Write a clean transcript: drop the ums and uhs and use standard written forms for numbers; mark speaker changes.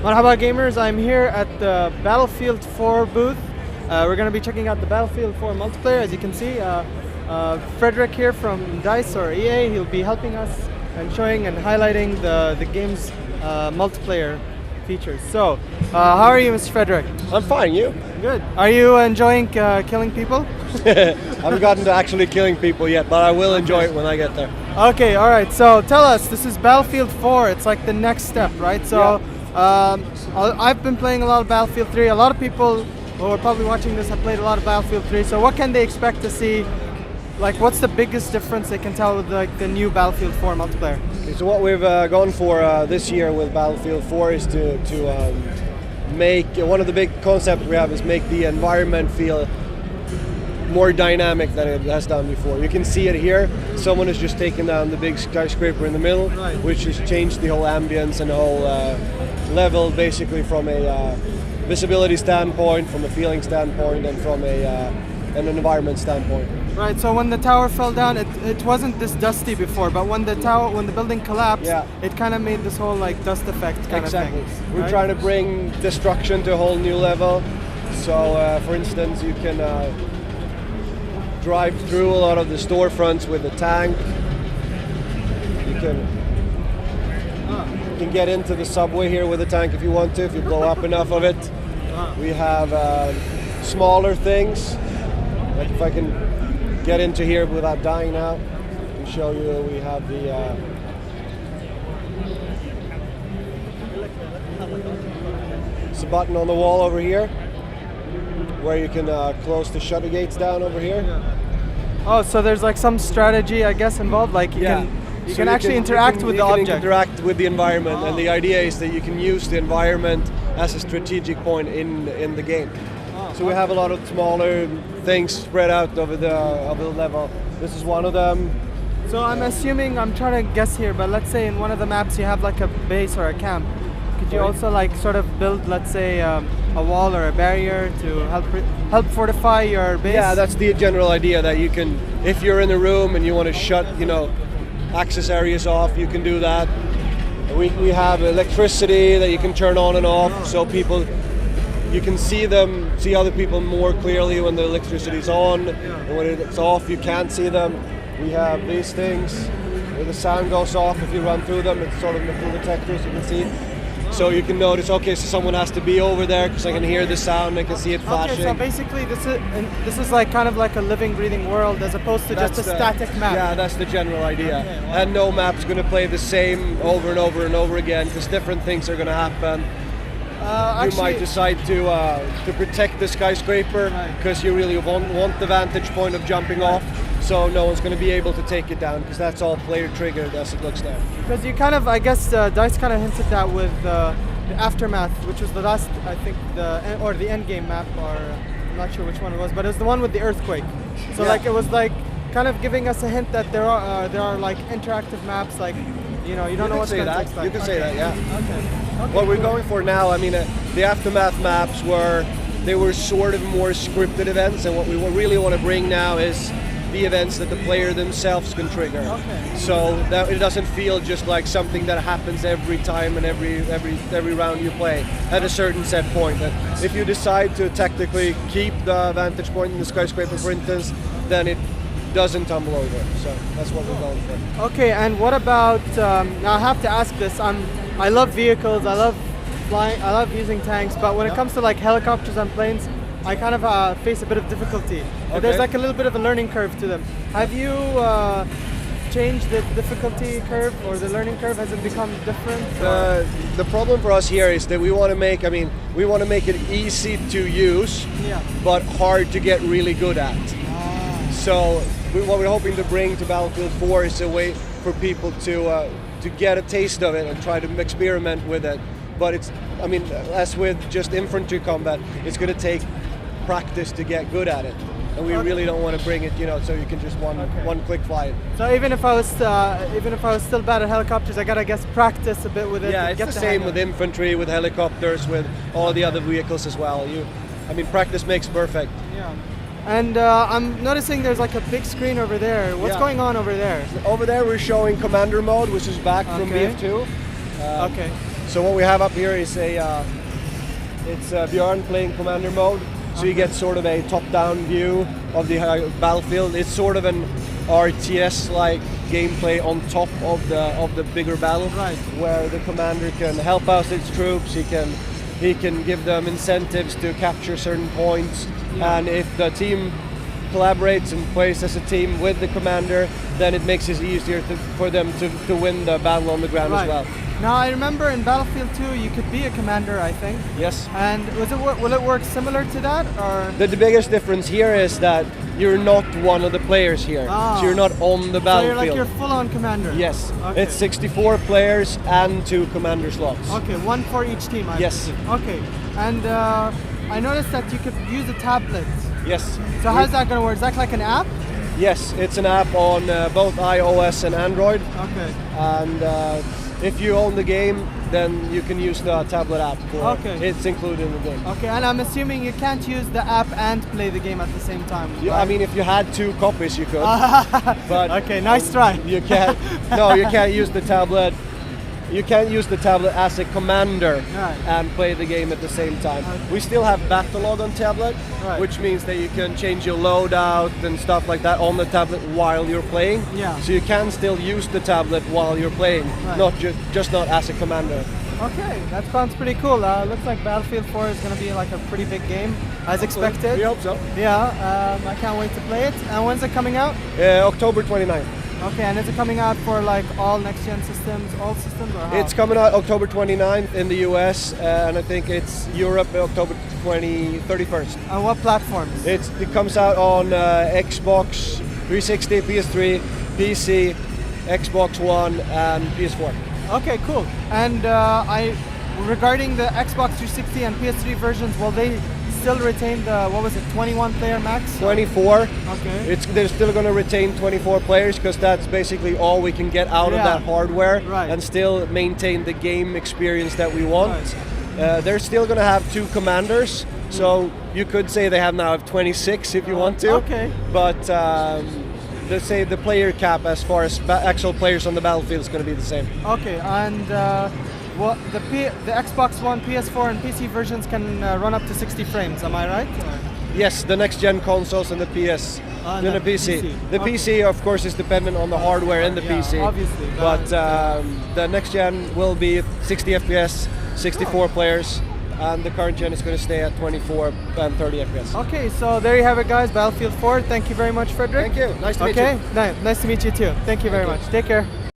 Speaker 1: Marhaba gamers, I'm here at the Battlefield 4 booth. We're going to be checking out the Battlefield 4 multiplayer. As you can see, Frederick here from DICE or EA, he'll be helping us and showing and highlighting the game's multiplayer features. So, how are you, Mr. Frederick?
Speaker 2: I'm fine, you?
Speaker 1: Good. Are you enjoying killing people?
Speaker 2: I haven't gotten to actually killing people yet, but I will enjoy it when I get there.
Speaker 1: Okay, alright, so tell us, this is Battlefield 4, it's like the next step, right? So, I've been playing a lot of Battlefield 3, a lot of people who are probably watching this have played a lot of Battlefield 3, so what can they expect to see? Like, what's the biggest difference they can tell with like the new Battlefield 4 multiplayer?
Speaker 2: Okay, so what we've gone for this year with Battlefield 4 is to make, one of the big concepts we have is make the environment feel more dynamic than it has done before. You can see it here. Someone has just taken down the big skyscraper in the middle,
Speaker 1: right,
Speaker 2: which has changed the whole ambience and the whole level, basically from a visibility standpoint, from a feeling standpoint, and from an environment standpoint.
Speaker 1: Right. So when the tower fell down, it wasn't this dusty before, but when the building collapsed, it kind of made this whole like dust effect kind of thing.
Speaker 2: We're
Speaker 1: right?
Speaker 2: trying to bring destruction to a whole new level. So, for instance, you can drive through a lot of the storefronts with a tank. You can get into the subway here with a tank if you want to, if you blow up enough of it. We have smaller things, like if I can get into here without dying now, and show you we have the it's a button on the wall over here where you can close the shutter gates down over here.
Speaker 1: Oh, so there's like some strategy, I guess, involved. Like you can actually interact with the object.
Speaker 2: Interact with the environment, and the idea is that you can use the environment as a strategic point in the game. So we have a lot of smaller things spread out over the level. This is one of them.
Speaker 1: So I'm assuming, I'm trying to guess here, but let's say in one of the maps you have like a base or a camp. Could you also like sort of build, let's say, a wall or a barrier to help fortify your base?
Speaker 2: Yeah, that's the general idea, that you can, if you're in a room and you want to shut, access areas off, you can do that. We have electricity that you can turn on and off, so you can see other people more clearly when the electricity is on, and when it's off you can't see them. We have these things where the sound goes off if you run through them. It's sort of metal detectors, you can see. So you can notice, okay, so someone has to be over there because I can hear the sound, I can see it flashing.
Speaker 1: Okay, so basically this is like kind of like a living, breathing world as opposed to just a static map.
Speaker 2: Yeah, that's the general idea. Okay, wow. And no map's going to play the same over and over and over again, because different things are going to happen. You might decide to protect the skyscraper because you really want the vantage point of jumping off, so no one's going to be able to take it down, because that's all player triggered as it looks now.
Speaker 1: Because you kind of, I guess, DICE kind of hinted that with the Aftermath, which was the last, I think, or the Endgame map, or I'm not sure which one it was, but it was the one with the earthquake. So like it was like kind of giving us a hint that there are like interactive maps, like you don't know what's going to take.
Speaker 2: You can say that, yeah.
Speaker 1: Okay.
Speaker 2: What we're going for now, I mean, the Aftermath maps were sort of more scripted events, and what we really want to bring now is the events that the player themselves can trigger.
Speaker 1: Okay.
Speaker 2: So that it doesn't feel just like something that happens every time and every round you play at a certain set point. That if you decide to tactically keep the vantage point in the skyscraper, for instance, then it doesn't tumble over. So that's what we're going for.
Speaker 1: Okay, and what about, now I have to ask this, I love vehicles, I love flying, I love using tanks, but when it comes to like helicopters and planes, I kind of face a bit of difficulty.
Speaker 2: Okay.
Speaker 1: There's like a little bit of a learning curve to them. Have you changed the difficulty curve, or the learning curve? Has it become different?
Speaker 2: The problem for us here is that we want to make it easy to use, but hard to get really good at. So what we're hoping to bring to Battlefield 4 is a way for people to get a taste of it and try to experiment with it. But as with just infantry combat, it's going to take practice to get good at it. And we really don't want to bring it, so you can just one click fly it.
Speaker 1: So even if I was still bad at helicopters, I gotta guess practice a bit with it.
Speaker 2: Yeah, it's the same with infantry, with helicopters, with all the other vehicles as well. Practice makes perfect.
Speaker 1: Yeah. And I'm noticing there's like a big screen over there. What's going on over there?
Speaker 2: Over there we're showing Commander mode, which is back from BF2.
Speaker 1: Okay.
Speaker 2: So what we have up here is it's Bjorn playing commander mode. So you get sort of a top-down view of the battlefield. It's sort of an RTS-like gameplay on top of the bigger battle,
Speaker 1: Right.
Speaker 2: where the commander can help out his troops. He can give them incentives to capture certain points, and if the team collaborates and plays as a team with the commander, then it makes it easier for them to win the battle on the ground as well.
Speaker 1: Now I remember in Battlefield 2 you could be a commander, I think.
Speaker 2: Yes.
Speaker 1: And will it work similar to that, or?
Speaker 2: The biggest difference here is that you're not one of the players here,
Speaker 1: Ah.
Speaker 2: so you're not on the
Speaker 1: So
Speaker 2: battlefield.
Speaker 1: you're full-on commander.
Speaker 2: Yes,
Speaker 1: Okay.
Speaker 2: it's 64 players and 2 commander slots.
Speaker 1: Okay, one for each team. I
Speaker 2: Yes.
Speaker 1: presume. Okay, and I noticed that you could use a tablet.
Speaker 2: Yes.
Speaker 1: So how's that going to work? Is that like an app?
Speaker 2: Yes, it's an app on both iOS and Android,
Speaker 1: Okay.
Speaker 2: and if you own the game, then you can use the tablet app.
Speaker 1: Okay.
Speaker 2: It's included in the game.
Speaker 1: Okay, and I'm assuming you can't use the app and play the game at the same time.
Speaker 2: I mean, if you had 2 copies, you could. But
Speaker 1: okay, nice try.
Speaker 2: You can't. No, you can't use the tablet. You can't use the tablet as a commander
Speaker 1: Right.
Speaker 2: and play the game at the same time.
Speaker 1: Okay.
Speaker 2: We still have Battlelog on tablet,
Speaker 1: Right.
Speaker 2: which means that you can change your loadout and stuff like that on the tablet while you're playing.
Speaker 1: Yeah.
Speaker 2: So you can still use the tablet while you're playing,
Speaker 1: Right.
Speaker 2: not just not as a commander.
Speaker 1: Okay, that sounds pretty cool. Looks like Battlefield 4 is going to be like a pretty big game, as expected.
Speaker 2: We hope so.
Speaker 1: Yeah, I can't wait to play it. And when's it coming out?
Speaker 2: October 29th.
Speaker 1: Okay, and is it coming out for like all next-gen systems, all systems, or how?
Speaker 2: It's coming out October 29th in the US, and I think it's Europe October 31st.
Speaker 1: And what platforms?
Speaker 2: It comes out on Xbox 360, PS3, PC, Xbox One, and PS4.
Speaker 1: Okay, cool. And regarding the Xbox 360 and PS3 versions, will they still retain the 21 player max?
Speaker 2: 24.
Speaker 1: Okay.
Speaker 2: They're still going to retain 24 players because that's basically all we can get out of
Speaker 1: Yeah.
Speaker 2: that hardware,
Speaker 1: Right.
Speaker 2: and still maintain the game experience that we want. They're still going to have 2 commanders, so you could say they now have 26 if you want to.
Speaker 1: Okay.
Speaker 2: But let's say the player cap as far as actual players on the battlefield is going to be the same.
Speaker 1: Okay, and what the Xbox One, PS4, and PC versions can run up to 60 frames. Am I right?
Speaker 2: Yes, the next gen consoles and the PS,
Speaker 1: And
Speaker 2: and the
Speaker 1: the
Speaker 2: PC.
Speaker 1: PC.
Speaker 2: The
Speaker 1: Okay.
Speaker 2: PC, of course, is dependent on the hardware in the
Speaker 1: Yeah,
Speaker 2: PC.
Speaker 1: obviously,
Speaker 2: But
Speaker 1: but,
Speaker 2: the next gen will be 60 FPS, 64 players, and the current gen is going to stay at 24 and 30 FPS.
Speaker 1: Okay, so there you have it, guys. Battlefield 4. Thank you very much, Frederick.
Speaker 2: Thank you. Nice to meet you.
Speaker 1: Okay, nice to meet you too. Thank you very much. Take care.